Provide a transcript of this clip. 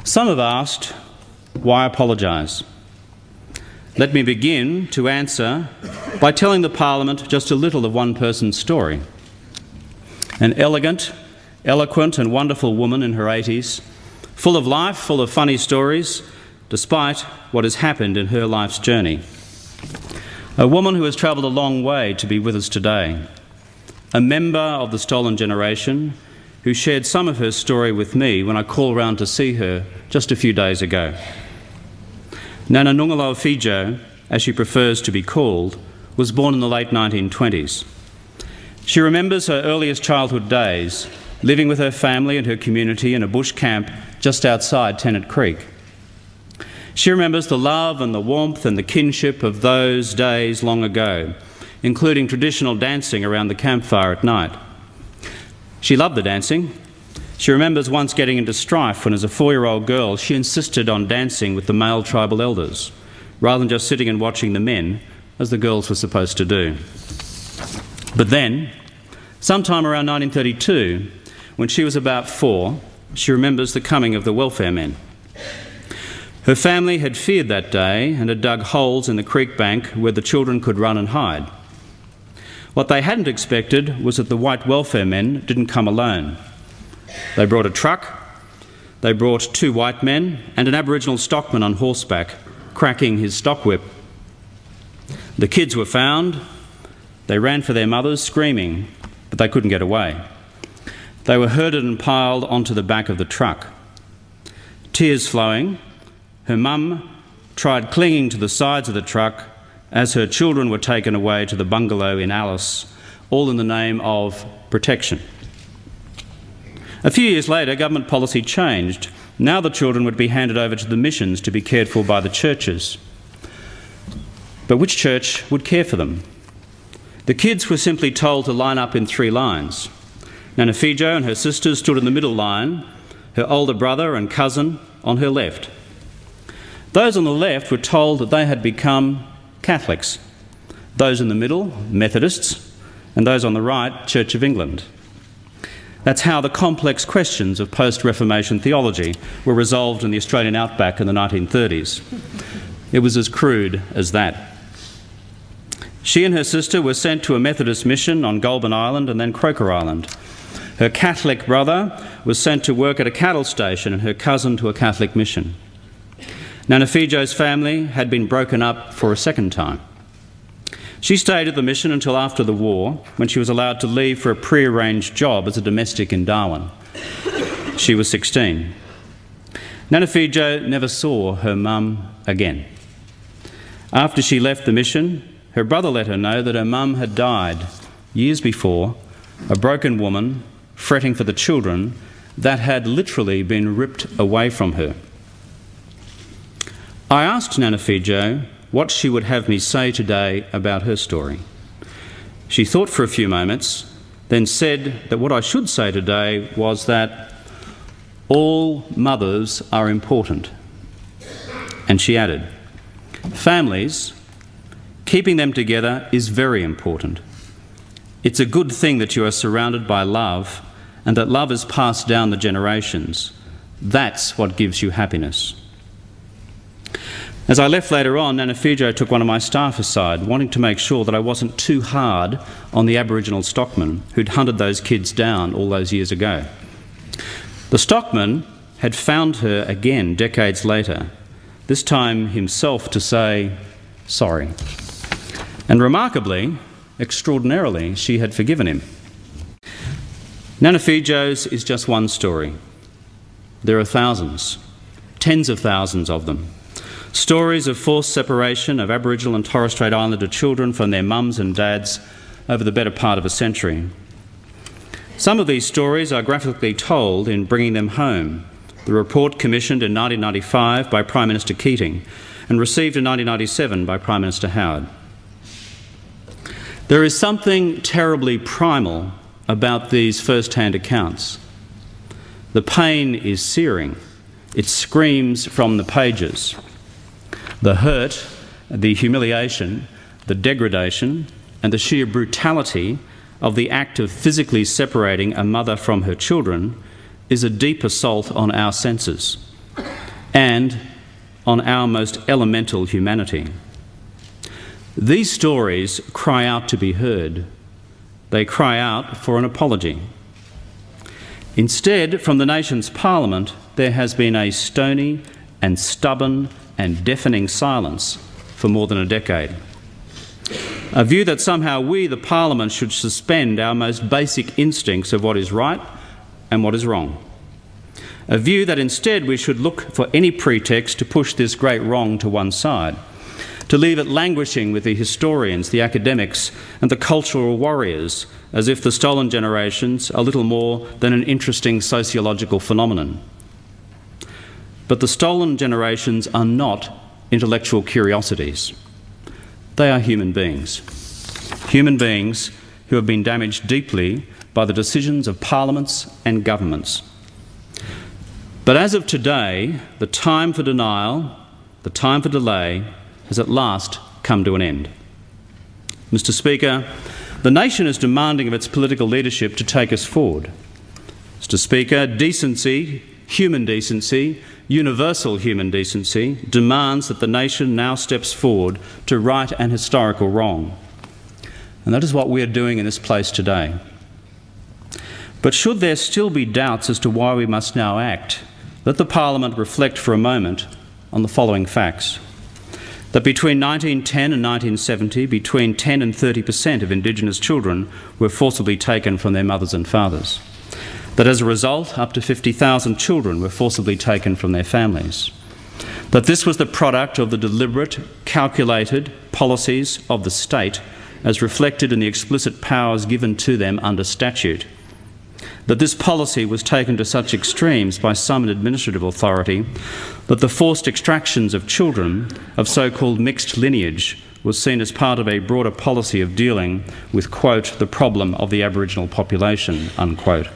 Some have asked, why apologise? Let me begin to answer by telling the Parliament just a little of one person's story. An elegant, eloquent and wonderful woman in her 80s, full of life, full of funny stories, despite what has happened in her life's journey. A woman who has travelled a long way to be with us today. A member of the stolen generation who shared some of her story with me when I called round to see her just a few days ago. Nanna Fejo, as she prefers to be called, was born in the late 1920s. She remembers her earliest childhood days, living with her family and her community in a bush camp just outside Tennant Creek. She remembers the love and the warmth and the kinship of those days long ago, including traditional dancing around the campfire at night. She loved the dancing. She remembers once getting into strife when, as a 4-year-old girl, she insisted on dancing with the male tribal elders, rather than just sitting and watching the men, as the girls were supposed to do. But then, sometime around 1932, when she was about 4, she remembers the coming of the welfare men. Her family had feared that day and had dug holes in the creek bank where the children could run and hide. What they hadn't expected was that the white welfare men didn't come alone. They brought a truck, they brought 2 white men and an Aboriginal stockman on horseback, cracking his stock whip. The kids were found. They ran for their mothers, screaming, but they couldn't get away. They were herded and piled onto the back of the truck. Tears flowing, her mum tried clinging to the sides of the truck as her children were taken away to the bungalow in Alice, all in the name of protection. A few years later, government policy changed. Now the children would be handed over to the missions to be cared for by the churches. But which church would care for them? The kids were simply told to line up in 3 lines. Nanna Fejo and her sisters stood in the middle line, her older brother and cousin on her left. Those on the left were told that they had become Catholics. Those in the middle, Methodists, and those on the right, Church of England. That's how the complex questions of post-Reformation theology were resolved in the Australian outback in the 1930s. It was as crude as that. She and her sister were sent to a Methodist mission on Goulburn Island and then Croker Island. Her Catholic brother was sent to work at a cattle station and her cousin to a Catholic mission. Nanna Fejo's family had been broken up for a second time. She stayed at the mission until after the war, when she was allowed to leave for a pre-arranged job as a domestic in Darwin. She was 16. Nanna Fejo never saw her mum again. After she left the mission, her brother let her know that her mum had died years before, a broken woman, fretting for the children that had literally been ripped away from her. I asked Nanna Fejo what she would have me say today about her story. She thought for a few moments, then said that what I should say today was that all mothers are important. And she added, families, keeping them together is very important. It's a good thing that you are surrounded by love and that love is passed down the generations. That's what gives you happiness. As I left later on, Nanna Fejo took one of my staff aside, wanting to make sure that I wasn't too hard on the Aboriginal stockman who'd hunted those kids down all those years ago. The stockman had found her again decades later, this time himself to say sorry. And remarkably, extraordinarily, she had forgiven him. Nanna Fejo's is just one story. There are thousands, tens of thousands of them. Stories of forced separation of Aboriginal and Torres Strait Islander children from their mums and dads over the better part of a century. Some of these stories are graphically told in Bringing Them Home, the report commissioned in 1995 by Prime Minister Keating and received in 1997 by Prime Minister Howard. There is something terribly primal about these first-hand accounts. The pain is searing. It screams from the pages. The hurt, the humiliation, the degradation, and the sheer brutality of the act of physically separating a mother from her children is a deep assault on our senses. and on our most elemental humanity. These stories cry out to be heard. They cry out for an apology. Instead, from the nation's parliament, there has been a stony and stubborn and deafening silence for more than a decade. A view that somehow we, the parliament, should suspend our most basic instincts of what is right and what is wrong. A view that instead we should look for any pretext to push this great wrong to one side, to leave it languishing with the historians, the academics and the cultural warriors, as if the stolen generations are little more than an interesting sociological phenomenon. But the stolen generations are not intellectual curiosities. They are human beings who have been damaged deeply by the decisions of parliaments and governments. But as of today, the time for denial, the time for delay, has at last come to an end. Mr. Speaker, the nation is demanding of its political leadership to take us forward. Mr. Speaker, decency, human decency, universal human decency, demands that the nation now steps forward to right an historical wrong. And that is what we are doing in this place today. But should there still be doubts as to why we must now act, let the Parliament reflect for a moment on the following facts. That between 1910 and 1970, between 10 and 30% of Indigenous children were forcibly taken from their mothers and fathers. That as a result, up to 50,000 children were forcibly taken from their families. That this was the product of the deliberate, calculated policies of the state as reflected in the explicit powers given to them under statute. That this policy was taken to such extremes by some in administrative authority that the forced extractions of children of so-called mixed lineage was seen as part of a broader policy of dealing with, quote, the problem of the Aboriginal population, unquote.